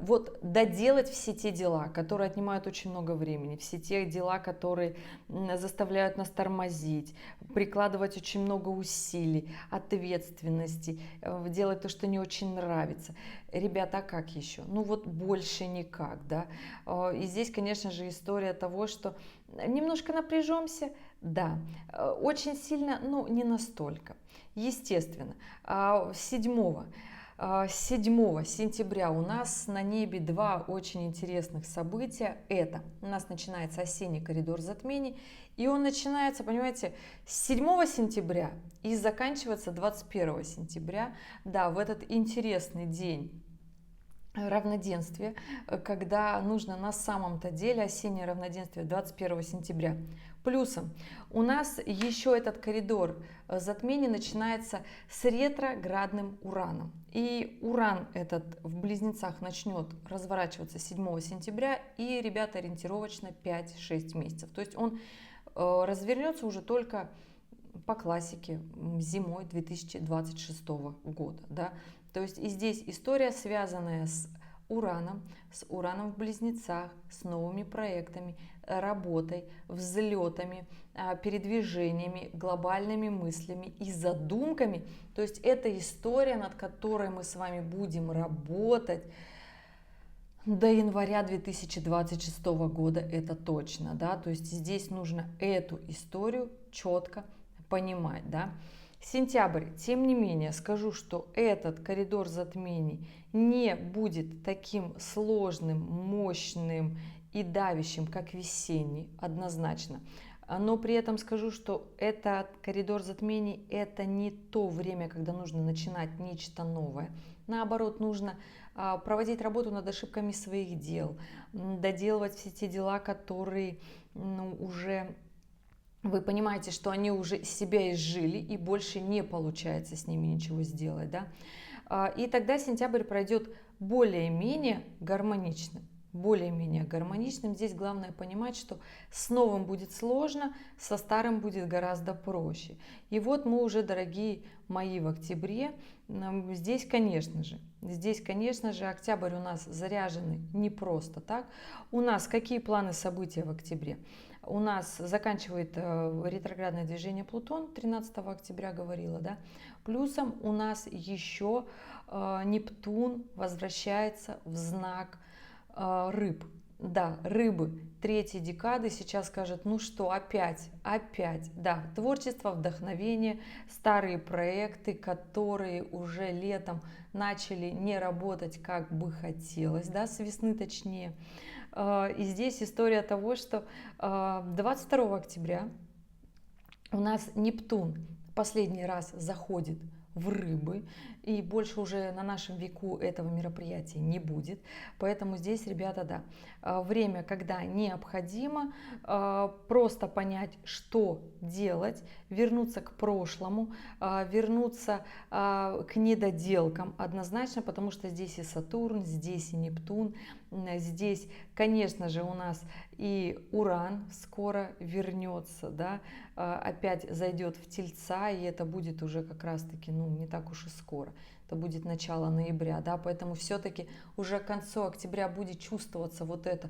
вот доделать все те дела, которые отнимают очень много времени, все те дела, которые заставляют нас тормозить, прикладывать очень много усилий, ответственности, делать то, что не очень нравится. Ребята, а как еще? Ну вот больше никак, да. И здесь, конечно же, история того, что немножко напряжемся, да, очень сильно, но не настолько. Естественно, 7 сентября у нас на небе два очень интересных события. Это у нас начинается осенний коридор затмений, и он начинается, понимаете, с 7 сентября и заканчивается 21 сентября. Да, в этот интересный день равноденствие, когда нужно на самом-то деле осеннее равноденствие 21 сентября. Плюсом у нас еще этот коридор затмений начинается с ретроградным Ураном. И Уран этот в Близнецах начнет разворачиваться 7 сентября и, ребята, ориентировочно 5-6 месяцев. То есть он развернется уже только по классике зимой 2026 года. Да? То есть и здесь история, связанная с Ураном в Близнецах, с новыми проектами, работой, взлетами, передвижениями, глобальными мыслями и задумками. То есть это история, над которой мы с вами будем работать до января 2026 года, это точно, да, то есть здесь нужно эту историю четко понимать, да. Сентябрь, тем не менее, скажу, что этот коридор затмений не будет таким сложным, мощным и давящим, как весенний, однозначно. Но при этом скажу, что этот коридор затмений – это не то время, когда нужно начинать нечто новое. Наоборот, нужно проводить работу над ошибками своих дел, доделывать все те дела, которые уже... Вы понимаете, что они уже себя изжили и больше не получается с ними ничего сделать, да? И тогда сентябрь пройдет более-менее гармонично. Более-менее гармоничным. Здесь главное понимать, что с новым будет сложно, со старым будет гораздо проще. И вот мы уже, дорогие мои, в октябре. Здесь, конечно же, октябрь у нас заряженный не просто так. У нас какие планы, события в октябре? У нас заканчивает ретроградное движение Плутон, 13 октября говорила, да. Плюсом у нас еще Нептун возвращается в знак Рыб. Да, Рыбы третьей декады сейчас скажет, ну что, опять, да, творчество, вдохновение, старые проекты, которые уже летом начали не работать, как бы хотелось, да, с весны точнее. И здесь история того, что 22 октября у нас Нептун последний раз заходит в Рыбы, и больше уже на нашем веку этого мероприятия не будет. Поэтому здесь, ребята, да, время, когда необходимо просто понять, что делать, вернуться к прошлому, вернуться к недоделкам однозначно, потому что здесь и Сатурн, здесь и Нептун, здесь, конечно же, у нас и Уран скоро вернется, да, опять зайдет в Тельца, и это будет уже как раз-таки, ну, не так уж и скоро. Это будет начало ноября, да, поэтому все-таки уже к концу октября будет чувствоваться вот это,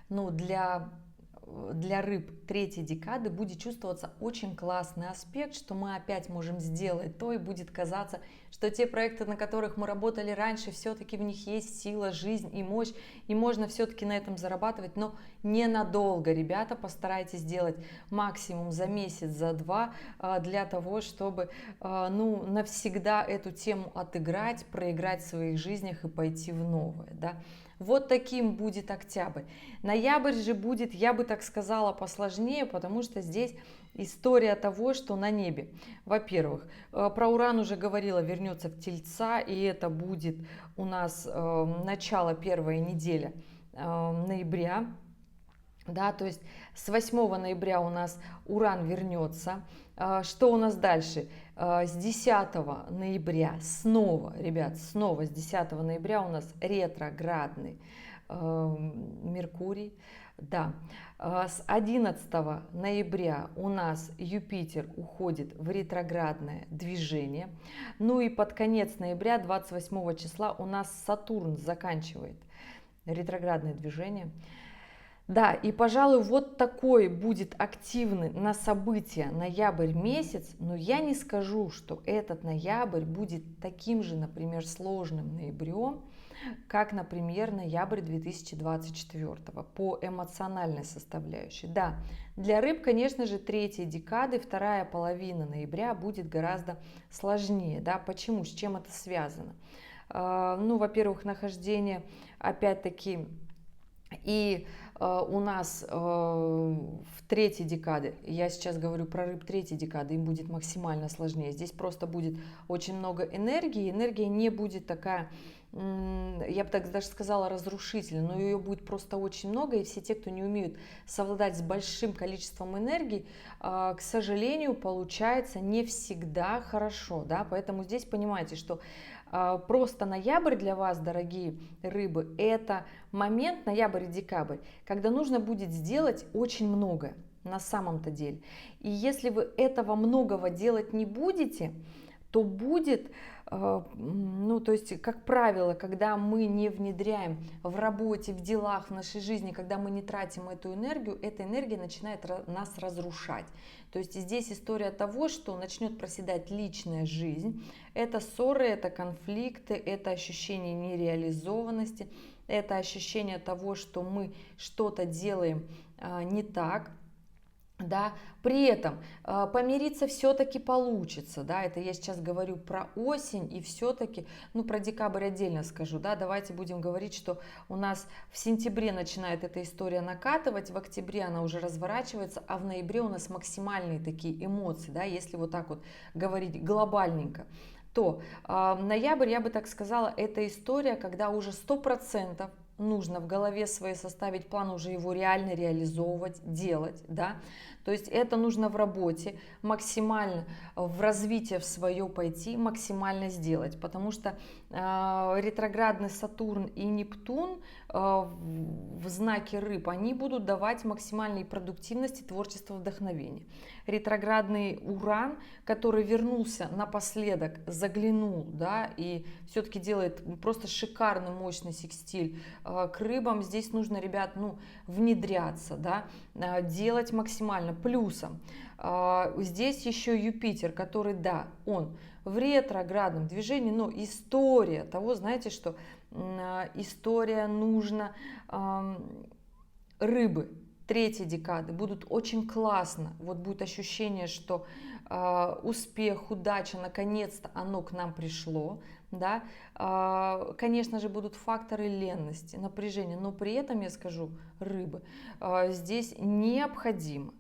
ну, для рыб третьей декады будет чувствоваться очень классный аспект, что мы опять можем сделать то, и будет казаться, что те проекты, на которых мы работали раньше, все-таки в них есть сила, жизнь и мощь, и можно все-таки на этом зарабатывать, но ненадолго, ребята, постарайтесь сделать максимум за месяц, за два, для того, чтобы, ну, навсегда эту тему отыграть, проиграть в своих жизнях и пойти в новое, да. Вот таким будет октябрь. Ноябрь же будет, я бы так сказала, посложнее, потому что здесь история того, что на небе. Во-первых, про Уран уже говорила, вернется в Тельца, и это будет у нас начало первой недели ноября. Да, то есть с 8 ноября у нас Уран вернется. Что у нас дальше? С 10 ноября снова, ребят, снова с 10 ноября у нас ретроградный Меркурий. Да. С 11 ноября у нас Юпитер уходит в ретроградное движение. Ну и под конец ноября, 28 числа, у нас Сатурн заканчивает ретроградное движение. Да, и, пожалуй, вот такой будет активный на события ноябрь месяц, но я не скажу, что этот ноябрь будет таким же, например, сложным ноябрем, как, например, ноябрь 2024 по эмоциональной составляющей. Да, для рыб, конечно же, третьей декады, вторая половина ноября будет гораздо сложнее. Да, почему? С чем это связано? Ну, во-первых, нахождение, опять-таки, и у нас в третьей декаде, я сейчас говорю про рыб третьей декады, им будет максимально сложнее. Здесь просто будет очень много энергии, энергия не будет такая, я бы так даже сказала, разрушительной, но ее будет просто очень много, и все те, кто не умеют совладать с большим количеством энергии, к сожалению, получается не всегда хорошо, да, поэтому здесь понимаете, что просто ноябрь для вас, дорогие рыбы, это момент, ноябрь и декабрь, когда нужно будет сделать очень многое на самом-то деле. И если вы этого многого делать не будете, то будет, ну, то есть, как правило, когда мы не внедряем в работе, в делах, в нашей жизни, когда мы не тратим эту энергию, эта энергия начинает нас разрушать. То есть здесь история того, что начнет проседать личная жизнь, это ссоры, это конфликты, это ощущение нереализованности, это ощущение того, что мы что-то делаем не так. Да, при этом помириться все-таки получится, да, это я сейчас говорю про осень, и все-таки, ну, про декабрь отдельно скажу, да, давайте будем говорить, что у нас в сентябре начинает эта история накатывать, в октябре она уже разворачивается, а в ноябре у нас максимальные такие эмоции, да, если вот так вот говорить глобальненько, то ноябрь, я бы так сказала, это история, когда уже 100% нужно в голове своей составить план, уже его реально реализовывать, делать, да, то есть это нужно в работе максимально, в развитие в свое пойти, максимально сделать, потому что ретроградный Сатурн и Нептун в знаке рыб, они будут давать максимальной продуктивности, творчества, вдохновения. Ретроградный Уран, который вернулся напоследок, заглянул, да, и все-таки делает просто шикарный, мощный секстиль к рыбам. Здесь нужно, ребят, ну, внедряться, да, делать максимально. Плюсом здесь еще Юпитер, который, да, он в ретроградном движении, но история того, знаете, что история нужно рыбы третьей декады будут очень классно, вот будет ощущение, что успех, удача, наконец-то оно к нам пришло, да, конечно же, будут факторы ленности, напряжения, но при этом, я скажу, рыбы, здесь необходимо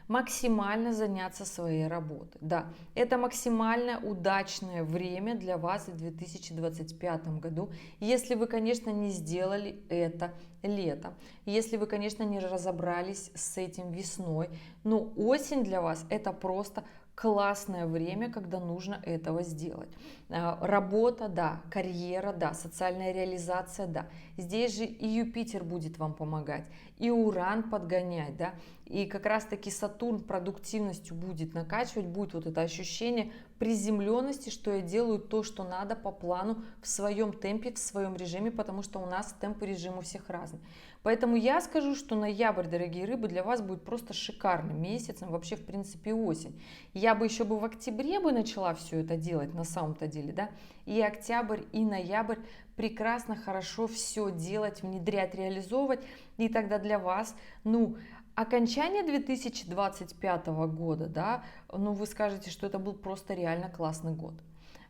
максимально заняться своей работой. Да, это максимально удачное время для вас в 2025 году, если вы, конечно, не сделали это летом, если вы, конечно, не разобрались с этим весной, но осень для вас это просто классное время, когда нужно этого сделать. Работа, да, карьера, да, социальная реализация, да. Здесь же и Юпитер будет вам помогать, и Уран подгонять, да, и как раз-таки Сатурн продуктивностью будет накачивать, будет вот это ощущение приземленности, что я делаю то, что надо по плану, в своем темпе, в своем режиме, потому что у нас темп и режим у всех разный. Поэтому я скажу, что ноябрь, дорогие рыбы, для вас будет просто шикарным месяцем, вообще в принципе осень. Я бы еще бы в октябре бы начала все это делать на самом-то деле, да, и октябрь, и ноябрь прекрасно, хорошо все делать, внедрять, реализовывать, и тогда для вас, ну, окончание 2025 года, да, ну, вы скажете, что это был просто реально классный год.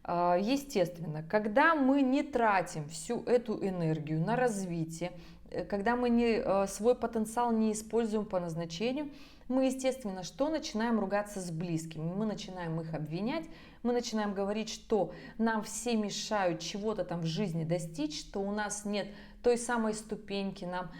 Естественно, когда мы не тратим всю эту энергию на развитие, когда мы свой потенциал не используем по назначению, мы, естественно, что начинаем ругаться с близкими, мы начинаем их обвинять, мы начинаем говорить, что нам все мешают чего-то там в жизни достичь, что у нас нет той самой ступеньки, нам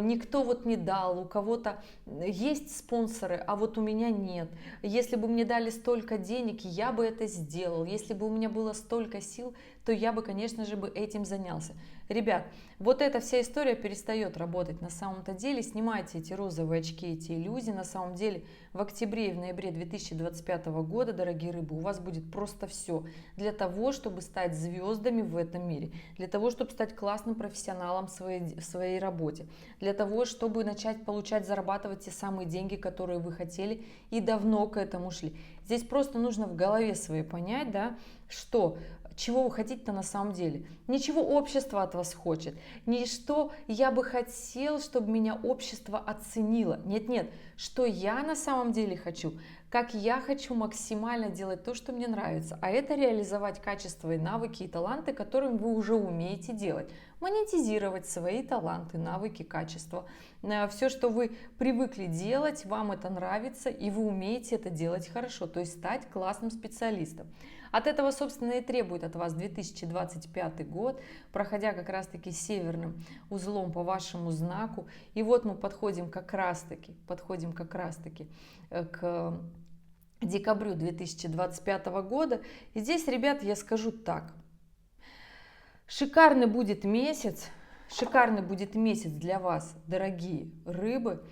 никто вот не дал, у кого-то есть спонсоры, а вот у меня нет. Если бы мне дали столько денег, я бы это сделал. Если бы у меня было столько сил, то я бы, конечно же, бы этим занялся. Ребят, вот эта вся история перестает работать на самом-то деле. Снимайте эти розовые очки, эти иллюзии. На самом деле в октябре и в ноябре 2025 года, дорогие рыбы, у вас будет просто все для того, чтобы стать звездами в этом мире, для того, чтобы стать классным профессионалом в своей работе, для того, чтобы начать получать, зарабатывать те самые деньги, которые вы хотели и давно к этому шли. Здесь просто нужно в голове своей понять, да, что чего вы хотите-то на самом деле. Ничего общество от вас хочет. Не что я бы хотел, чтобы меня общество оценило. Нет, что я на самом деле хочу. Как я хочу максимально делать то, что мне нравится. А это реализовать качества и навыки и таланты, которым вы уже умеете делать. Монетизировать свои таланты, навыки, качества. Все, что вы привыкли делать, вам это нравится, и вы умеете это делать хорошо. То есть стать классным специалистом. От этого, собственно, и требует от вас 2025 год, проходя как раз-таки северным узлом по вашему знаку. И вот мы подходим как раз-таки к декабрю 2025 года. И здесь, ребят, я скажу так. Шикарный будет месяц для вас, дорогие рыбы.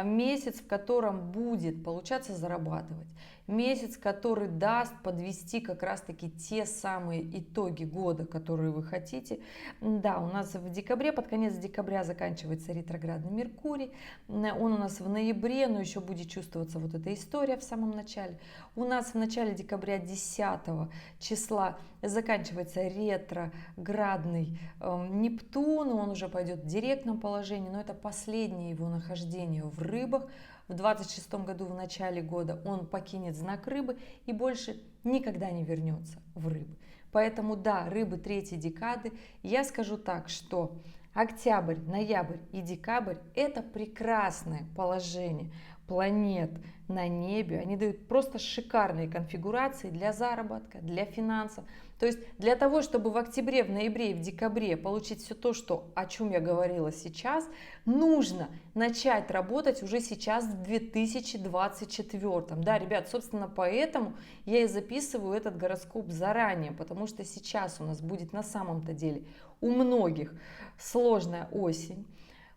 Месяц, в котором будет получаться зарабатывать. Месяц, который даст подвести как раз-таки те самые итоги года, которые вы хотите. Да, у нас в декабре, под конец декабря заканчивается ретроградный Меркурий. Он у нас в ноябре, но еще будет чувствоваться вот эта история в самом начале. У нас в начале декабря 10 числа заканчивается ретроградный Нептун. Он уже пойдет в директном положении, но это последнее его нахождение в рыбах. В 26 году, в начале года, он покинет знак рыбы и больше никогда не вернется в рыбы. Поэтому да, рыбы третьей декады, я скажу так, что октябрь, ноябрь и декабрь – это прекрасное положение планет на небе. Они дают просто шикарные конфигурации для заработка, для финансов. То есть для того, чтобы в октябре, в ноябре и в декабре получить все то, о чем я говорила сейчас, нужно начать работать уже сейчас в 2024. Да, ребят, собственно, поэтому я и записываю этот гороскоп заранее, потому что сейчас у нас будет на самом-то деле у многих сложная осень,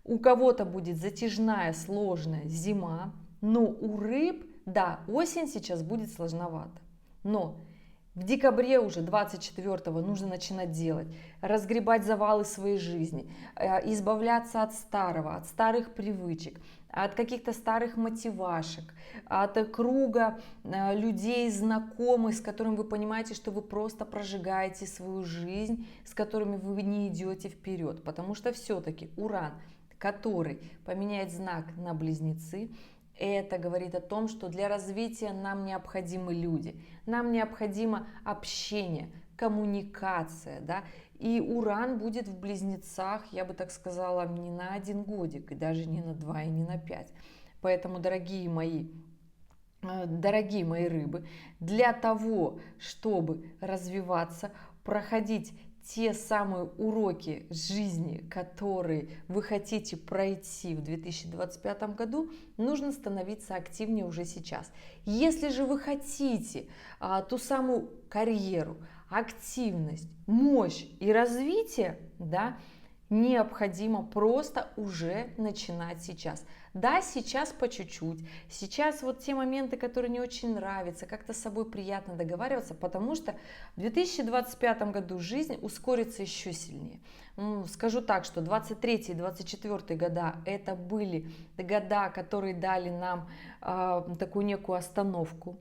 у кого-то будет затяжная, сложная зима, но у рыб, да, осень сейчас будет сложновато, но в декабре уже 24-го нужно начинать делать, разгребать завалы своей жизни, избавляться от старого, от старых привычек, от каких-то старых мотивашек, от круга людей, знакомых, с которыми вы понимаете, что вы просто прожигаете свою жизнь, с которыми вы не идете вперед. Потому что все-таки Уран, который поменяет знак на Близнецы, это говорит о том, что для развития нам необходимы люди, нам необходимо общение, коммуникация, да, и Уран будет в Близнецах, я бы так сказала, не на 1 годик, и даже не на 2, и не на 5. Поэтому, дорогие мои рыбы, для того, чтобы развиваться, проходить те самые уроки жизни, которые вы хотите пройти в 2025 году, нужно становиться активнее уже сейчас. Если же вы хотите ту самую карьеру, активность, мощь и развитие, да, необходимо просто уже начинать сейчас. Да, сейчас по чуть-чуть, сейчас вот те моменты, которые не очень нравятся, как-то с собой приятно договариваться, потому что в 2025 году жизнь ускорится еще сильнее. Скажу так, что 23 и 24 года это были года, которые дали нам такую некую остановку.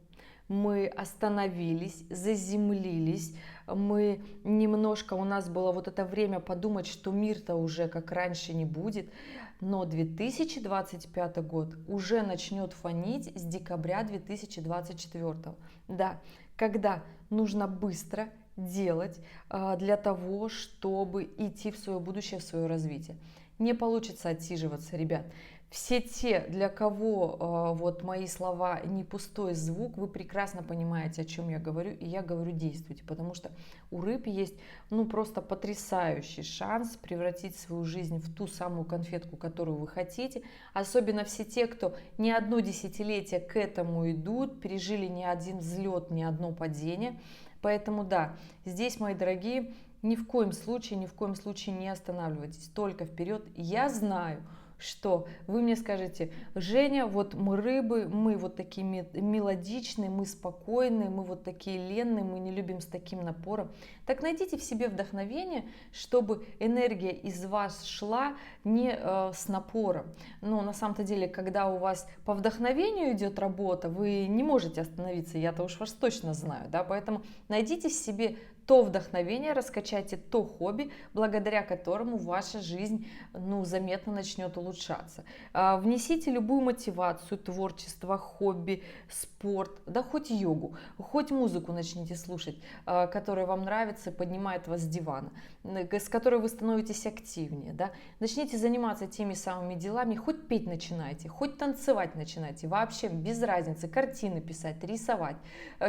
Мы остановились, заземлились, мы немножко, у нас было вот это время подумать, что мир-то уже как раньше не будет, но 2025 год уже начнет фонить с декабря 2024. Да, когда нужно быстро делать для того, чтобы идти в свое будущее, в свое развитие. Не получится отсиживаться, ребят. Все те, для кого вот мои слова не пустой звук, вы прекрасно понимаете, о чем я говорю, и я говорю, действуйте, потому что у рыб есть, ну, просто потрясающий шанс превратить свою жизнь в ту самую конфетку, которую вы хотите, особенно все те, кто не одно десятилетие к этому идут, пережили ни один взлет, ни одно падение, поэтому да, здесь, мои дорогие, ни в коем случае не останавливайтесь, только вперед. Я знаю, что вы мне скажете: Женя, вот мы рыбы, мы вот такие мелодичные, мы спокойные, мы вот такие ленные, мы не любим с таким напором. Так найдите в себе вдохновение, чтобы энергия из вас шла не с напором. Но на самом-то деле, когда у вас по вдохновению идет работа, вы не можете остановиться, я-то уж вас точно знаю, да, поэтому найдите в себе то вдохновение, раскачайте то хобби, благодаря которому ваша жизнь, ну, заметно начнет улучшаться. Внесите любую мотивацию, творчество, хобби, спорт, да хоть йогу, хоть музыку начните слушать, которая вам нравится, поднимает вас с дивана, с которой вы становитесь активнее, да. Начните заниматься теми самыми делами, хоть петь начинайте, хоть танцевать начинайте, вообще без разницы, картины писать, рисовать,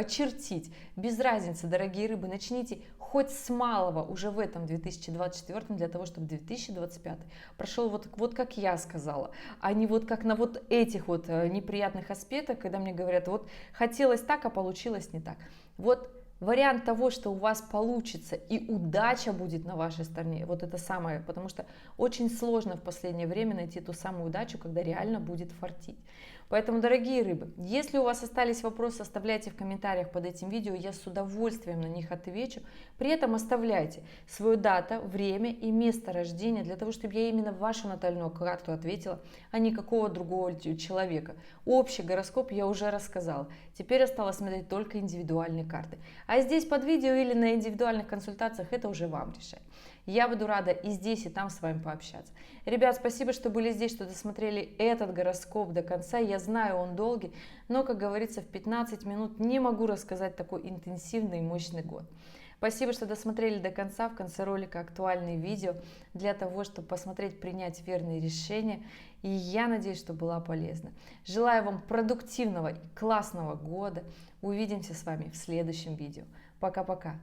чертить, без разницы, дорогие рыбы, начните хоть с малого уже в этом 2024 для того, чтобы 2025 прошел вот как я сказала, а не вот как на вот этих вот неприятных аспектах, когда мне говорят, вот хотелось так, а получилось не так. Вот вариант того, что у вас получится и удача будет на вашей стороне, вот это самое, потому что очень сложно в последнее время найти ту самую удачу, когда реально будет фартить. Поэтому, дорогие рыбы, если у вас остались вопросы, оставляйте в комментариях под этим видео, я с удовольствием на них отвечу. При этом оставляйте свою дату, время и место рождения, для того, чтобы я именно в вашу натальную карту ответила, а не какого другого человека. Общий гороскоп я уже рассказала, теперь осталось смотреть только индивидуальные карты. А здесь под видео или на индивидуальных консультациях это уже вам решать. Я буду рада и здесь, и там с вами пообщаться. Ребят, спасибо, что были здесь, что досмотрели этот гороскоп до конца. Я знаю, он долгий, но, как говорится, в 15 минут не могу рассказать такой интенсивный и мощный год. Спасибо, что досмотрели до конца. В конце ролика актуальные видео для того, чтобы посмотреть, принять верные решения. И я надеюсь, что была полезна. Желаю вам продуктивного и классного года. Увидимся с вами в следующем видео. Пока-пока.